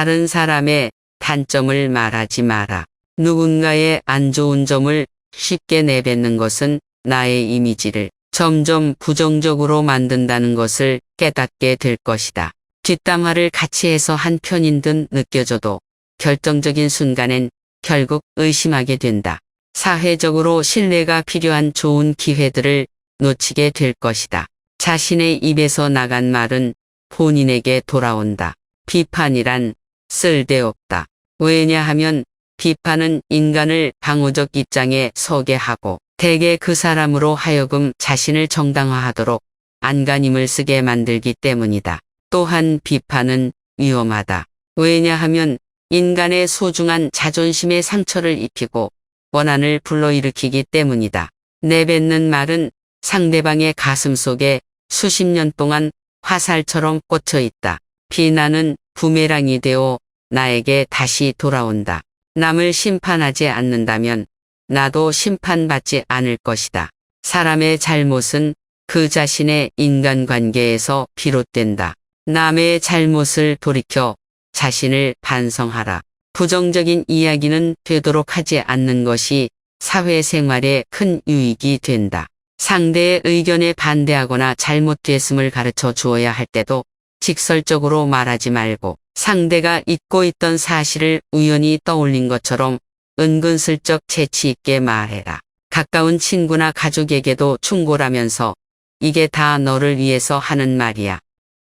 다른 사람의 단점을 말하지 마라. 누군가의 안 좋은 점을 쉽게 내뱉는 것은 나의 이미지를 점점 부정적으로 만든다는 것을 깨닫게 될 것이다. 뒷담화를 같이 해서 한 편인 듯 느껴져도 결정적인 순간엔 결국 의심하게 된다. 사회적으로 신뢰가 필요한 좋은 기회들을 놓치게 될 것이다. 자신의 입에서 나간 말은 본인에게 돌아온다. 비판이란 쓸데없다. 왜냐하면 비판은 인간을 방어적 입장에 서게 하고 대개 그 사람으로 하여금 자신을 정당화하도록 안간힘을 쓰게 만들기 때문이다. 또한 비판은 위험하다. 왜냐하면 인간의 소중한 자존심에 상처를 입히고 원한을 불러일으키기 때문이다. 내뱉는 말은 상대방의 가슴 속에 수십 년 동안 화살처럼 꽂혀 있다. 비난은 부메랑이 되어 나에게 다시 돌아온다. 남을 심판하지 않는다면 나도 심판받지 않을 것이다. 사람의 잘못은 그 자신의 인간관계에서 비롯된다. 남의 잘못을 돌이켜 자신을 반성하라. 부정적인 이야기는 되도록 하지 않는 것이 사회생활에 큰 유익이 된다. 상대의 의견에 반대하거나 잘못됐음을 가르쳐 주어야 할 때도 직설적으로 말하지 말고 상대가 잊고 있던 사실을 우연히 떠올린 것처럼 은근슬쩍 재치 있게 말해라. 가까운 친구나 가족에게도 충고라면서 이게 다 너를 위해서 하는 말이야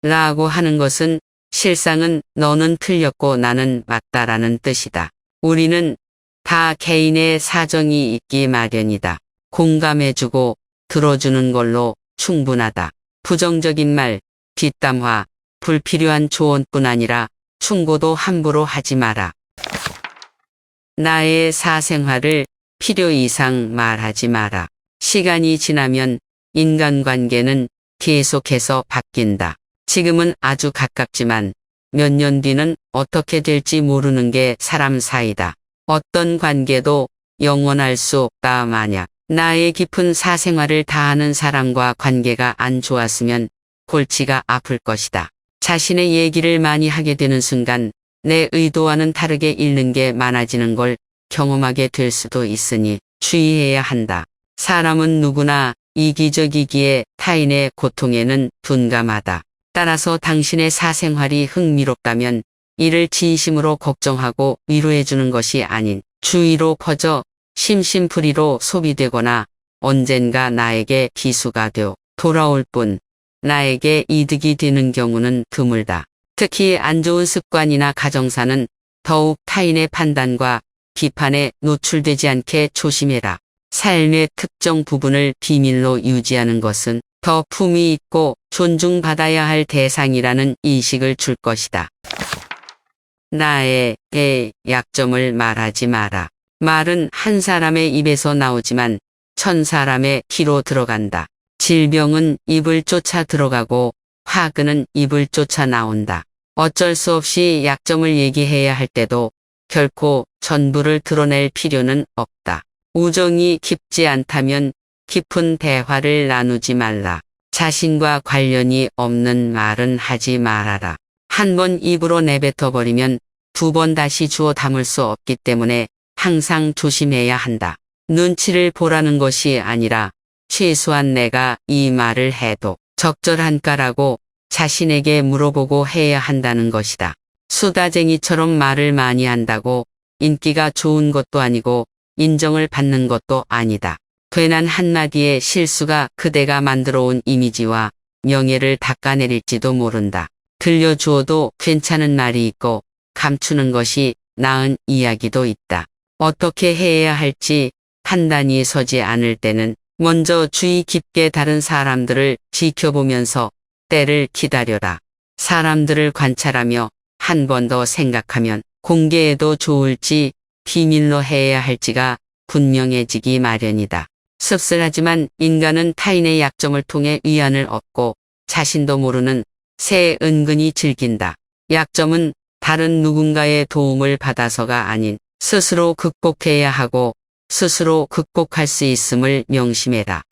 라고 하는 것은 실상은 너는 틀렸고 나는 맞다라는 뜻이다. 우리는 다 개인의 사정이 있기 마련이다. 공감해주고 들어주는 걸로 충분하다. 부정적인 말, 뒷담화, 불필요한 조언뿐 아니라 충고도 함부로 하지 마라. 나의 사생활을 필요 이상 말하지 마라. 시간이 지나면 인간관계는 계속해서 바뀐다. 지금은 아주 가깝지만 몇 년 뒤는 어떻게 될지 모르는 게 사람 사이다. 어떤 관계도 영원할 수 없다 마냥 나의 깊은 사생활을 다하는 사람과 관계가 안 좋았으면 골치가 아플 것이다. 자신의 얘기를 많이 하게 되는 순간 내 의도와는 다르게 읽는 게 많아지는 걸 경험하게 될 수도 있으니 주의해야 한다. 사람은 누구나 이기적이기에 타인의 고통에는 둔감하다. 따라서 당신의 사생활이 흥미롭다면 이를 진심으로 걱정하고 위로해주는 것이 아닌 주위로 퍼져 심심풀이로 소비되거나 언젠가 나에게 비수가 되어 돌아올 뿐 나에게 이득이 되는 경우는 드물다. 특히 안 좋은 습관이나 가정사는 더욱 타인의 판단과 비판에 노출되지 않게 조심해라. 삶의 특정 부분을 비밀로 유지하는 것은 더 품위 있고 존중받아야 할 대상이라는 인식을 줄 것이다. 나의 약점을 말하지 마라. 말은 한 사람의 입에서 나오지만 1000사람의 귀로 들어간다. 질병은 입을 쫓아 들어가고 화근은 입을 쫓아 나온다. 어쩔 수 없이 약점을 얘기해야 할 때도 결코 전부를 드러낼 필요는 없다. 우정이 깊지 않다면 깊은 대화를 나누지 말라. 자신과 관련이 없는 말은 하지 말아라. 한 번 입으로 내뱉어버리면 2번 다시 주워 담을 수 없기 때문에 항상 조심해야 한다. 눈치를 보라는 것이 아니라 최소한 내가 이 말을 해도 적절한가라고 자신에게 물어보고 해야 한다는 것이다. 수다쟁이처럼 말을 많이 한다고 인기가 좋은 것도 아니고 인정을 받는 것도 아니다. 괜한 한마디의 실수가 그대가 만들어온 이미지와 명예를 닦아내릴지도 모른다. 들려주어도 괜찮은 말이 있고 감추는 것이 나은 이야기도 있다. 어떻게 해야 할지 판단이 서지 않을 때는 먼저 주의 깊게 다른 사람들을 지켜보면서 때를 기다려라. 사람들을 관찰하며 한 번 더 생각하면 공개해도 좋을지 비밀로 해야 할지가 분명해지기 마련이다. 씁쓸하지만 인간은 타인의 약점을 통해 위안을 얻고 자신도 모르는 새 은근히 즐긴다. 약점은 다른 누군가의 도움을 받아서가 아닌 스스로 극복해야 하고 스스로 극복할 수 있음을 명심해라.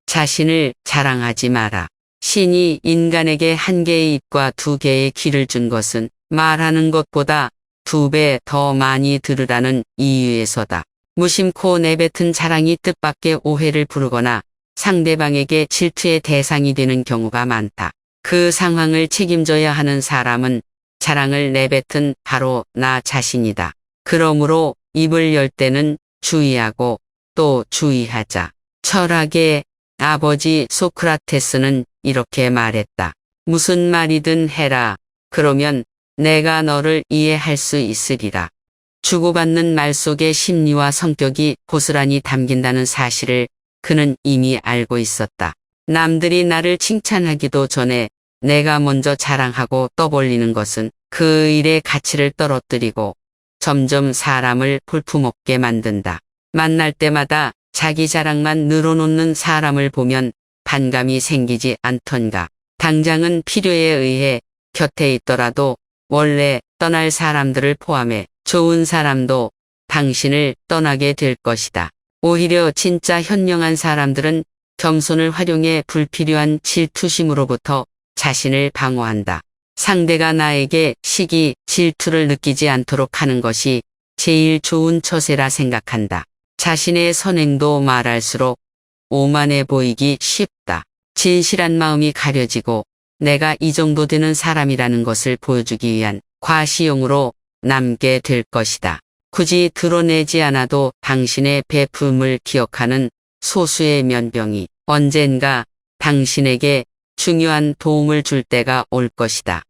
자신을 자랑하지 마라. 신이 인간에게 1개의 입과 2개의 귀를 준 것은 말하는 것보다 2배 더 많이 들으라는 이유에서다. 무심코 내뱉은 자랑이 뜻밖의 오해를 부르거나 상대방에게 질투의 대상이 되는 경우가 많다. 그 상황을 책임져야 하는 사람은 자랑을 내뱉은 바로 나 자신이다. 그러므로 입을 열 때는 주의하고 또 주의하자. 철학의 아버지 소크라테스는 이렇게 말했다. 무슨 말이든 해라. 그러면 내가 너를 이해할 수 있으리라. 주고받는 말 속에 심리와 성격이 고스란히 담긴다는 사실을 그는 이미 알고 있었다. 남들이 나를 칭찬하기도 전에 내가 먼저 자랑하고 떠벌리는 것은 그 일의 가치를 떨어뜨리고 점점 사람을 볼품없게 만든다. 만날 때마다 자기 자랑만 늘어놓는 사람을 보면 반감이 생기지 않던가. 당장은 필요에 의해 곁에 있더라도 원래 떠날 사람들을 포함해 좋은 사람도 당신을 떠나게 될 것이다. 오히려 진짜 현명한 사람들은 겸손을 활용해 불필요한 질투심으로부터 자신을 방어한다. 상대가 나에게 시기, 질투를 느끼지 않도록 하는 것이 제일 좋은 처세라 생각한다. 자신의 선행도 말할수록 오만해 보이기 쉽다. 진실한 마음이 가려지고 내가 이 정도 되는 사람이라는 것을 보여주기 위한 과시용으로 남게 될 것이다. 굳이 드러내지 않아도 당신의 베품을 기억하는 소수의 면병이 언젠가 당신에게 중요한 도움을 줄 때가 올 것이다.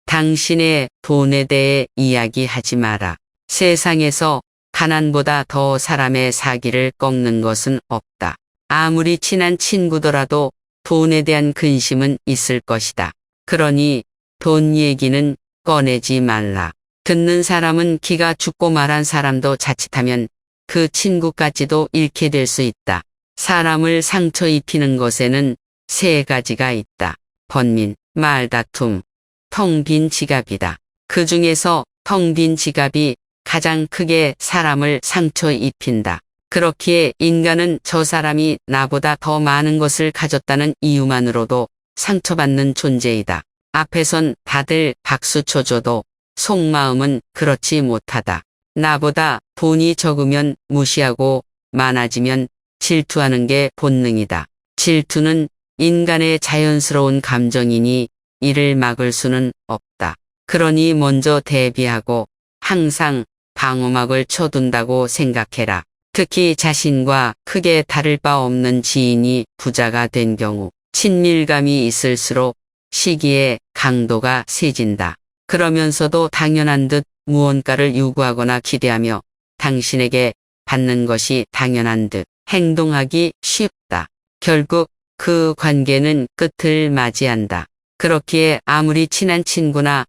당신의 돈에 대해 이야기하지 마라. 세상에서 가난보다 더 사람의 사기를 꺾는 것은 없다. 아무리 친한 친구더라도 돈에 대한 근심은 있을 것이다. 그러니 돈 얘기는 꺼내지 말라. 듣는 사람은 기가 죽고 말한 사람도 자칫하면 그 친구까지도 잃게 될 수 있다. 사람을 상처 입히는 것에는 3가지가 있다. 번민, 말다툼, 텅 빈 지갑이다. 그 중에서 텅 빈 지갑이 가장 크게 사람을 상처 입힌다. 그렇기에 인간은 저 사람이 나보다 더 많은 것을 가졌다는 이유만으로도 상처받는 존재이다. 앞에선 다들 박수 쳐줘도 속마음은 그렇지 못하다. 나보다 돈이 적으면 무시하고 많아지면 질투하는 게 본능이다. 질투는 인간의 자연스러운 감정이니 이를 막을 수는 없다. 그러니 먼저 대비하고 항상 방어막을 쳐둔다고 생각해라. 특히 자신과 크게 다를 바 없는 지인이 부자가 된 경우 친밀감이 있을수록 시기의 강도가 세진다. 그러면서도 당연한 듯 무언가를 요구하거나 기대하며 당신에게 받는 것이 당연한 듯 행동하기 쉽다. 결국 그 관계는 끝을 맞이한다. 그렇기에 아무리 친한 친구나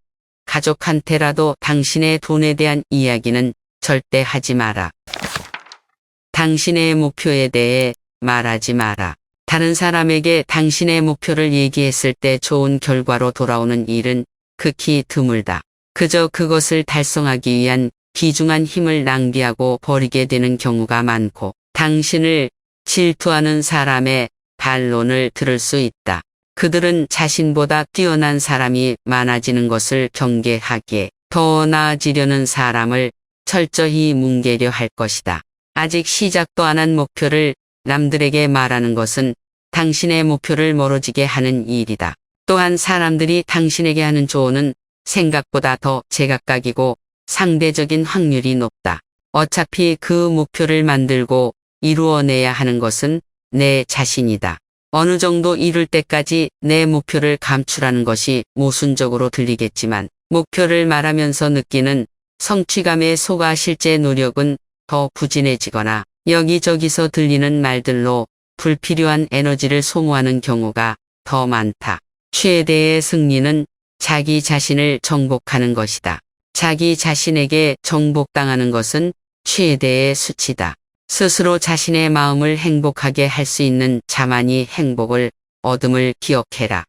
가족한테라도 당신의 돈에 대한 이야기는 절대 하지 마라. 당신의 목표에 대해 말하지 마라. 다른 사람에게 당신의 목표를 얘기했을 때 좋은 결과로 돌아오는 일은 극히 드물다. 그저 그것을 달성하기 위한 귀중한 힘을 낭비하고 버리게 되는 경우가 많고 당신을 질투하는 사람의 반론을 들을 수 있다. 그들은 자신보다 뛰어난 사람이 많아지는 것을 경계하기에 더 나아지려는 사람을 철저히 뭉개려 할 것이다. 아직 시작도 안 한 목표를 남들에게 말하는 것은 당신의 목표를 멀어지게 하는 일이다. 또한 사람들이 당신에게 하는 조언은 생각보다 더 제각각이고 상대적인 확률이 높다. 어차피 그 목표를 만들고 이루어내야 하는 것은 내 자신이다. 어느 정도 이룰 때까지 내 목표를 감추라는 것이 모순적으로 들리겠지만 목표를 말하면서 느끼는 성취감에 속아 실제 노력은 더 부진해지거나 여기저기서 들리는 말들로 불필요한 에너지를 소모하는 경우가 더 많다. 최대의 승리는 자기 자신을 정복하는 것이다. 자기 자신에게 정복당하는 것은 최대의 수치다. 스스로 자신의 마음을 행복하게 할 수 있는 자만이 행복을 얻음을 기억해라.